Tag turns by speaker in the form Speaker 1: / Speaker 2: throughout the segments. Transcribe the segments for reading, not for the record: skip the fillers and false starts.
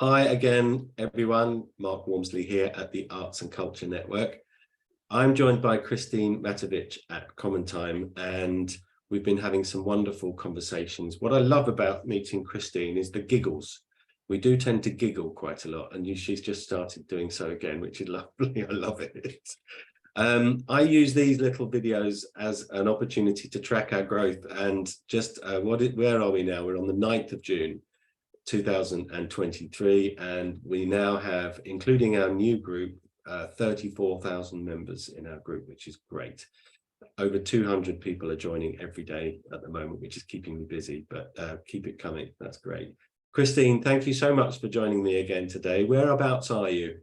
Speaker 1: Hi again, everyone. Mark Wormsley here at the Arts and Culture Network. I'm joined by Christine Matovich at CommonTime, and we've been having some wonderful conversations. What I love about meeting Christine is the giggles. We do tend to giggle quite a lot, and she's just started doing so again, which is lovely. I love it. I use these little videos as an opportunity to track our growth, and just where are we now? We're on the 9th of June. 2023, and we now have, including our new group, 34,000 members in our group, which is great. Over 200 people are joining every day at the moment, which is keeping me busy, but keep it coming. That's great. Christine, thank you so much for joining me again today. Whereabouts are you?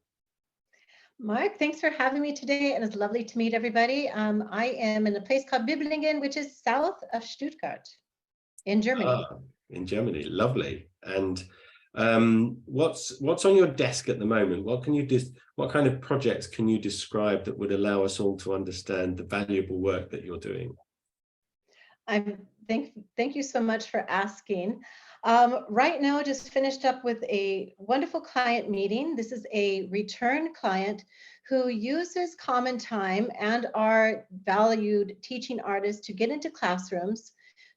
Speaker 2: Mark, thanks for having me today, and it's lovely to meet everybody. I am in a place called Biblingen, which is south of Stuttgart in Germany.
Speaker 1: In Germany, lovely. And what's on your desk at the moment? What kind of projects can you describe that would allow us all to understand the valuable work that you're doing?
Speaker 2: Thank you so much for asking. Right now, just finished up with a wonderful client meeting. This is a return client who uses CommonTime and our valued teaching artists to get into classrooms,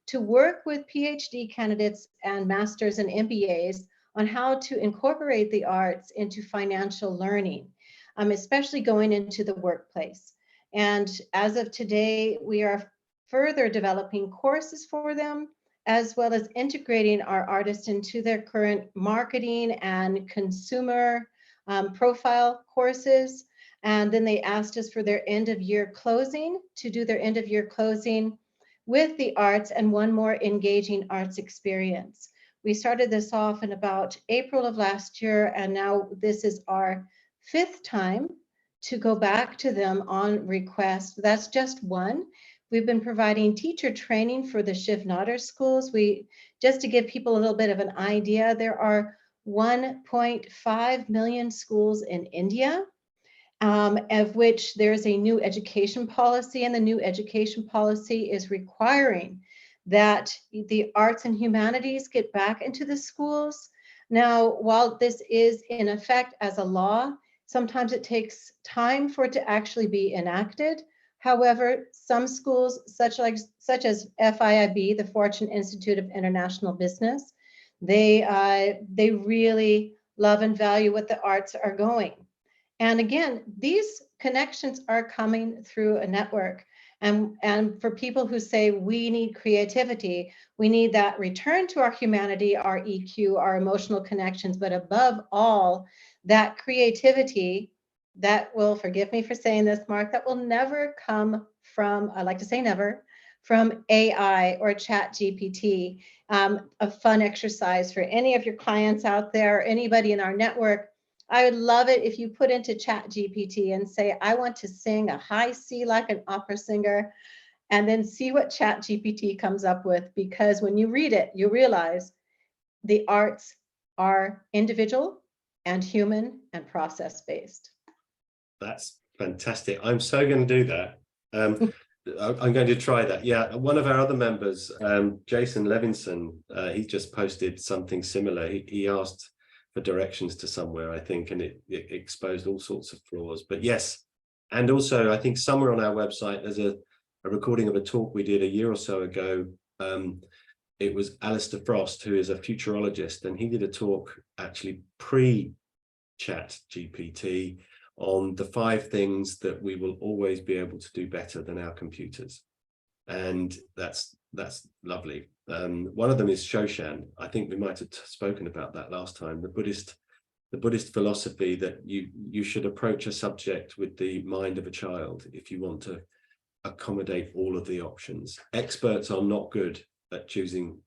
Speaker 2: to work with PhD candidates and masters and MBAs on how to incorporate the arts into financial learning, especially going into the workplace. And as of today, we are further developing courses for them, as well as integrating our artists into their current marketing and consumer profile courses. And then they asked us for their end of year closing, to do their end of year closing with the arts and one more engaging arts experience. We started this off in about April of last year, and now this is our 5th time to go back to them on request. That's just one. We've been providing teacher training for the Shiv-Nader schools. Just to give people a little bit of an idea, there are 1.5 million schools in India, of which there's a new education policy, and the new education policy is requiring that the arts and humanities get back into the schools. Now, while this is in effect as a law, sometimes it takes time for it to actually be enacted. However, some schools, such as FIIB, the Fortune Institute of International Business, they really love and value what the arts are going. And again, these connections are coming through a network. And for people who say we need creativity, we need that return to our humanity, our EQ, our emotional connections, but above all, that creativity that will, forgive me for saying this, Mark, that will never come from, I like to say never, from AI or Chat GPT. A fun exercise for any of your clients out there, or anybody in our network. I would love it if you put into Chat GPT and say, I want to sing a high C like an opera singer, and then see what Chat GPT comes up with, because when you read it, you realize the arts are individual and human and process-based.
Speaker 1: That's fantastic. I'm so going to do that. I'm going to try that. Yeah, one of our other members, Jason Levinson, he just posted something similar. He asked for directions to somewhere, I think, and it exposed all sorts of flaws. But yes, and also I think somewhere on our website there's a recording of a talk we did a year or so ago. It was Alistair Frost, who is a futurologist, and he did a talk actually pre-Chat GPT on the 5 things that we will always be able to do better than our computers. And that's lovely. One of them is Shoshan. I think we might have spoken about that last time. The Buddhist philosophy that you should approach a subject with the mind of a child if you want to accommodate all of the options. Experts are not good at choosing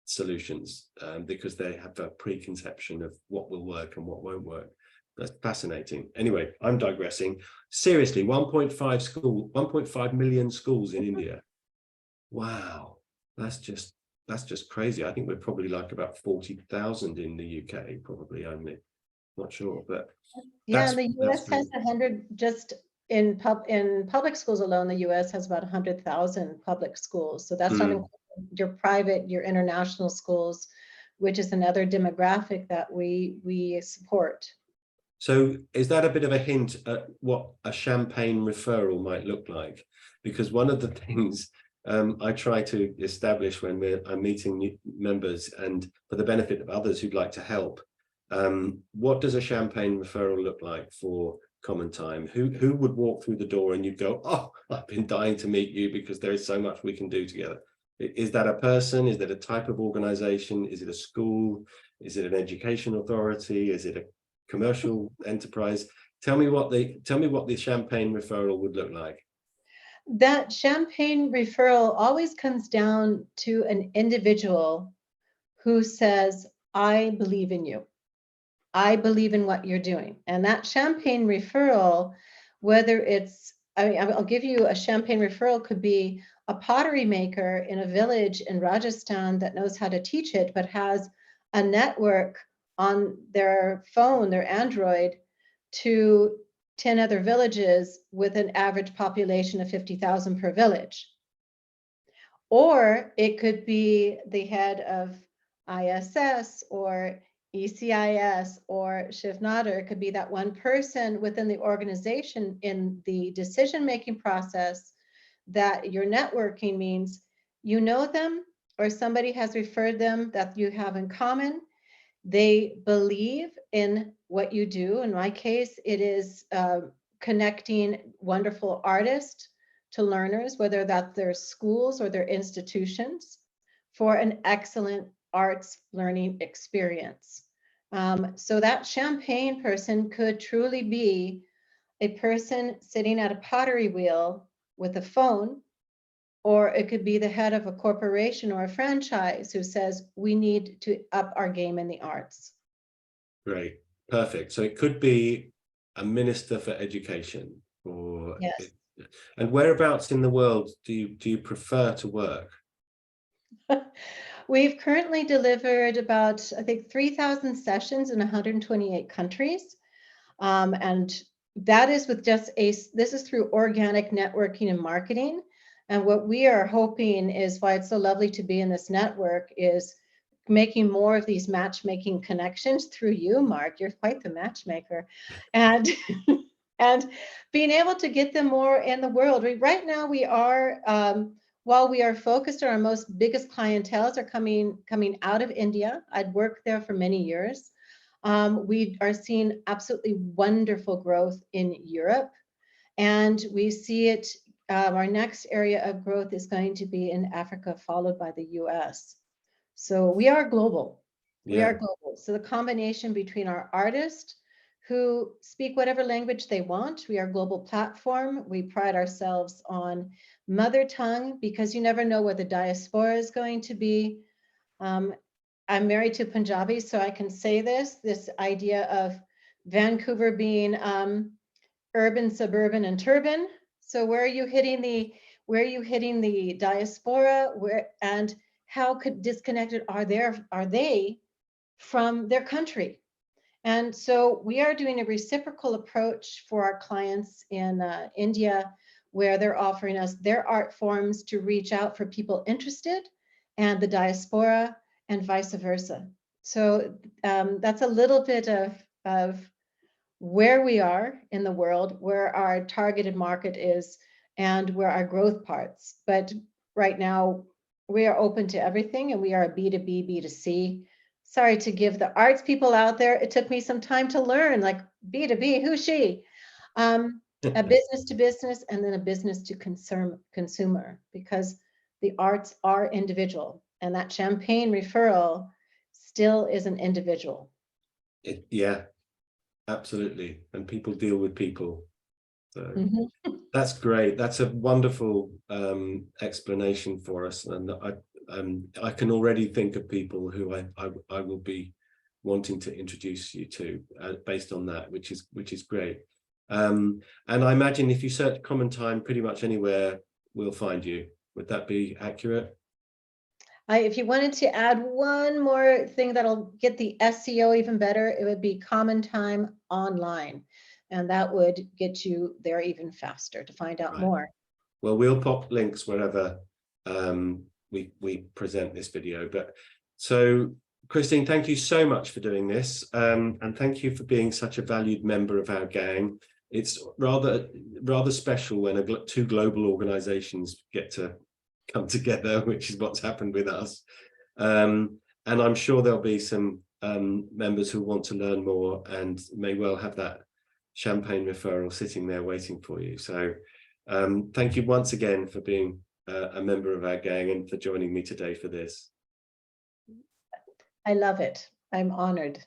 Speaker 1: solutions because they have a preconception of what will work and what won't work. That's fascinating. Anyway, I'm digressing. Seriously, 1.5 million schools in India. Wow, that's just crazy. I think we're probably like about 40,000 in the UK, probably only. Not sure, but
Speaker 2: yeah, and the US has 100 just in public schools alone. The US has about 100,000 public schools. So that's not including your private, your international schools, which is another demographic that we support.
Speaker 1: So is that a bit of a hint at what a champagne referral might look like? Because one of the things I try to establish when I'm meeting new members, and for the benefit of others who'd like to help, what does a champagne referral look like for CommonTime? Who would walk through the door and you'd go, oh, I've been dying to meet you because there is so much we can do together? Is that a person? Is that a type of organization? Is it a school? Is it an education authority? Is it a commercial enterprise? Tell me what the champagne referral would look like.
Speaker 2: That champagne referral always comes down to an individual who says, I believe in you. I believe in what you're doing. And that champagne referral, whether it's, I mean, I'll give you a champagne referral, could be a pottery maker in a village in Rajasthan that knows how to teach it, but has a network on their phone, their Android, to 10 other villages with an average population of 50,000 per village. Or it could be the head of ISS or ECIS or Shivnader. It could be that one person within the organization in the decision-making process that your networking means you know them or somebody has referred them that you have in common. They believe in what you do. In my case, it is connecting wonderful artists to learners, whether that's their schools or their institutions, for an excellent arts learning experience. So that champagne person could truly be a person sitting at a pottery wheel with a phone, or it could be the head of a corporation or a franchise who says, we need to up our game in the arts.
Speaker 1: Great, perfect. So it could be a minister for education, or
Speaker 2: yes.
Speaker 1: And whereabouts in the world do you prefer to work?
Speaker 2: We've currently delivered about, I think, 3,000 sessions in 128 countries. And that is with just this is through organic networking and marketing. And what we are hoping is why it's so lovely to be in this network is making more of these matchmaking connections through you, Mark. You're quite the matchmaker. And and being able to get them more in the world. Right now we are, while we are focused on our most biggest clienteles are coming out of India. I'd worked there for many years. We are seeing absolutely wonderful growth in Europe, and we see it, our next area of growth is going to be in Africa, followed by the US. So we are global. We are global. So the combination between our artists who speak whatever language they want, we are a global platform. We pride ourselves on mother tongue because you never know where the diaspora is going to be. I'm married to Punjabi, so I can say this idea of Vancouver being urban, suburban, and turban. So where are you hitting the diaspora? And how disconnected are they from their country? And so we are doing a reciprocal approach for our clients in India, where they're offering us their art forms to reach out for people interested and the diaspora, and vice versa. So that's a little bit of where we are in the world, where our targeted market is, and where our growth parts. But right now, we are open to everything, and we are a B2B, B2C. Sorry to give the arts people out there, it took me some time to learn, like B2B, who's she? A business to business, and then a business to consumer, because the arts are individual. And that champagne referral still is an individual.
Speaker 1: Yeah, absolutely. And people deal with people. So that's great. That's a wonderful explanation for us. And I can already think of people who I will be wanting to introduce you to based on that, which is great. And I imagine if you search CommonTime pretty much anywhere, we'll find you. Would that be accurate?
Speaker 2: If you wanted to add one more thing that'll get the SEO even better, it would be CommonTime Online. And that would get you there even faster to find out more.
Speaker 1: Well, we'll pop links wherever we present this video. But so Christine, thank you so much for doing this, and thank you for being such a valued member of our gang. It's rather special when two global organizations get to come together, which is what's happened with us. And I'm sure there'll be some members who want to learn more and may well have that champagne referral sitting there waiting for you. So thank you once again for being a member of our gang and for joining me today for this.
Speaker 2: I love it. I'm honored.